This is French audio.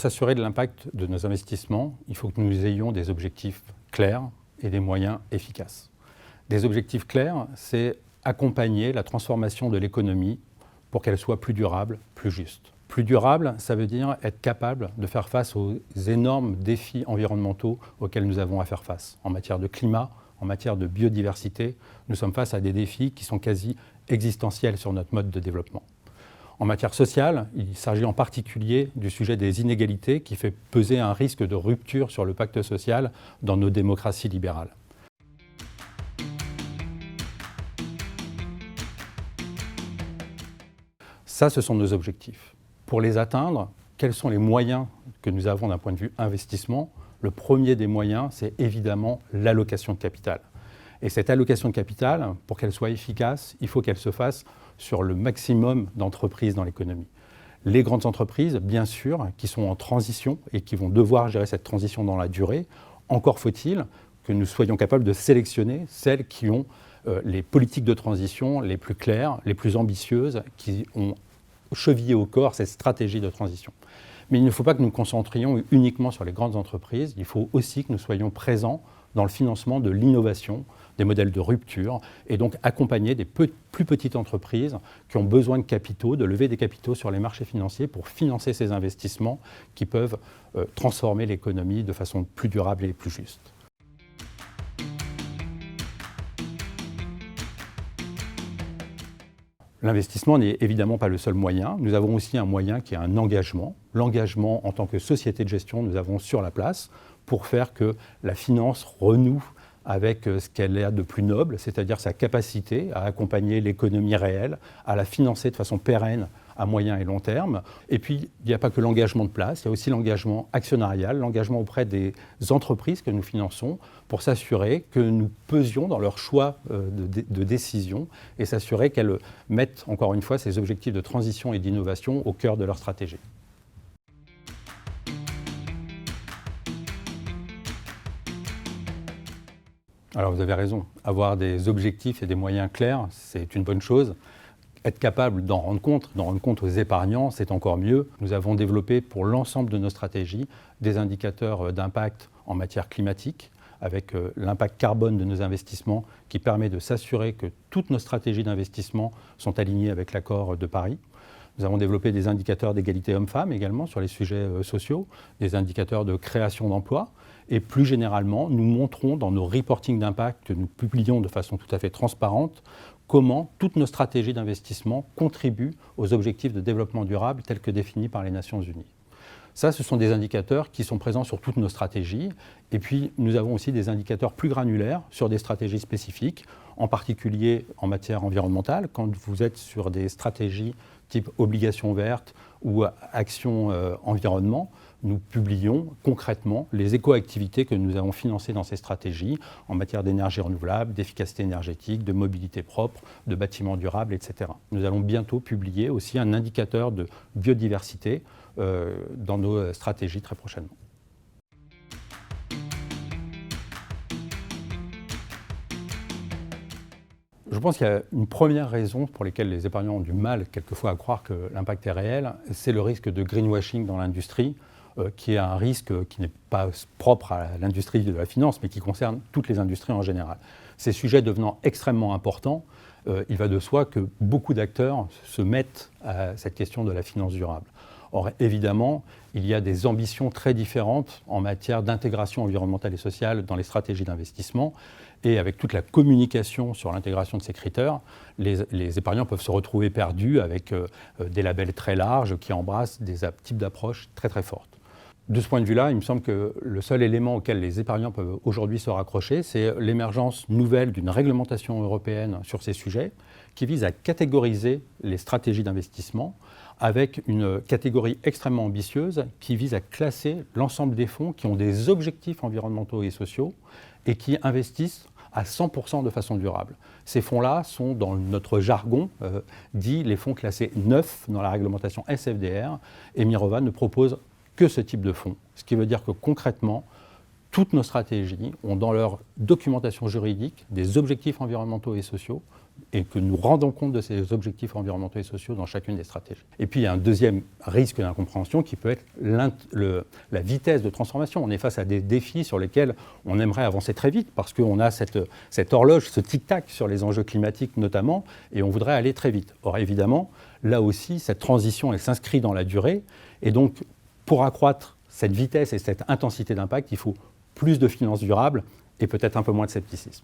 s'assurer de l'impact de nos investissements, il faut que nous ayons des objectifs clairs et des moyens efficaces. Des objectifs clairs, c'est accompagner la transformation de l'économie pour qu'elle soit plus durable, plus juste. Plus durable, ça veut dire être capable de faire face aux énormes défis environnementaux auxquels nous avons à faire face. En matière de climat, en matière de biodiversité, nous sommes face à des défis qui sont quasi existentiels sur notre mode de développement. En matière sociale, il s'agit en particulier du sujet des inégalités qui fait peser un risque de rupture sur le pacte social dans nos démocraties libérales. Ça, ce sont nos objectifs. Pour les atteindre, quels sont les moyens que nous avons d'un point de vue investissement ? Le premier des moyens, c'est évidemment l'allocation de capital. Et cette allocation de capital, pour qu'elle soit efficace, il faut qu'elle se fasse sur le maximum d'entreprises dans l'économie. Les grandes entreprises, bien sûr, qui sont en transition et qui vont devoir gérer cette transition dans la durée, encore faut-il que nous soyons capables de sélectionner celles qui ont les politiques de transition les plus claires, les plus ambitieuses, qui ont chevillé au corps cette stratégie de transition. Mais il ne faut pas que nous nous concentrions uniquement sur les grandes entreprises, il faut aussi que nous soyons présents dans le financement de l'innovation, des modèles de rupture, et donc accompagner des plus petites entreprises qui ont besoin de capitaux, de lever des capitaux sur les marchés financiers pour financer ces investissements qui peuvent transformer l'économie de façon plus durable et plus juste. L'investissement n'est évidemment pas le seul moyen. Nous avons aussi un moyen qui est un engagement. L'engagement en tant que société de gestion, nous avons sur la place pour faire que la finance renoue avec ce qu'elle a de plus noble, c'est-à-dire sa capacité à accompagner l'économie réelle, à la financer de façon pérenne à moyen et long terme. Et puis, il n'y a pas que l'engagement de place, il y a aussi l'engagement actionnarial, l'engagement auprès des entreprises que nous finançons pour s'assurer que nous pesions dans leur choix de décision et s'assurer qu'elles mettent, encore une fois, ces objectifs de transition et d'innovation au cœur de leur stratégie. Alors vous avez raison, avoir des objectifs et des moyens clairs, c'est une bonne chose. Être capable d'en rendre compte aux épargnants, c'est encore mieux. Nous avons développé pour l'ensemble de nos stratégies des indicateurs d'impact en matière climatique, avec l'impact carbone de nos investissements qui permet de s'assurer que toutes nos stratégies d'investissement sont alignées avec l'accord de Paris. Nous avons développé des indicateurs d'égalité hommes-femmes également sur les sujets sociaux, des indicateurs de création d'emplois. Et plus généralement, nous montrons dans nos reportings d'impact que nous publions de façon tout à fait transparente comment toutes nos stratégies d'investissement contribuent aux objectifs de développement durable tels que définis par les Nations Unies. Ça, ce sont des indicateurs qui sont présents sur toutes nos stratégies. Et puis, nous avons aussi des indicateurs plus granulaires sur des stratégies spécifiques, en particulier en matière environnementale. Quand vous êtes sur des stratégies type obligations vertes ou actions environnement, nous publions concrètement les éco-activités que nous avons financées dans ces stratégies en matière d'énergie renouvelable, d'efficacité énergétique, de mobilité propre, de bâtiments durables, etc. Nous allons bientôt publier aussi un indicateur de biodiversité dans nos stratégies très prochainement. Je pense qu'il y a une première raison pour laquelle les épargnants ont du mal quelquefois à croire que l'impact est réel, c'est le risque de greenwashing dans l'industrie, qui est un risque qui n'est pas propre à l'industrie de la finance, mais qui concerne toutes les industries en général. Ces sujets devenant extrêmement importants, il va de soi que beaucoup d'acteurs se mettent à cette question de la finance durable. Or, évidemment, il y a des ambitions très différentes en matière d'intégration environnementale et sociale dans les stratégies d'investissement. Et avec toute la communication sur l'intégration de ces critères, les épargnants peuvent se retrouver perdus avec des labels très larges qui embrassent des types d'approches très très fortes. De ce point de vue-là, il me semble que le seul élément auquel les épargnants peuvent aujourd'hui se raccrocher, c'est l'émergence nouvelle d'une réglementation européenne sur ces sujets qui vise à catégoriser les stratégies d'investissement avec une catégorie extrêmement ambitieuse qui vise à classer l'ensemble des fonds qui ont des objectifs environnementaux et sociaux et qui investissent à 100% de façon durable. Ces fonds-là sont, dans notre jargon, dit les fonds classés neufs dans la réglementation SFDR, et Mirova ne propose que ce type de fonds. Ce qui veut dire que concrètement, toutes nos stratégies ont dans leur documentation juridique des objectifs environnementaux et sociaux et que nous rendons compte de ces objectifs environnementaux et sociaux dans chacune des stratégies. Et puis il y a un deuxième risque d'incompréhension qui peut être la vitesse de transformation. On est face à des défis sur lesquels on aimerait avancer très vite parce qu'on a cette horloge, ce tic-tac sur les enjeux climatiques notamment, et on voudrait aller très vite. Or évidemment, là aussi, cette transition, elle s'inscrit dans la durée, et donc pour accroître cette vitesse et cette intensité d'impact, il faut plus de finances durables et peut-être un peu moins de scepticisme.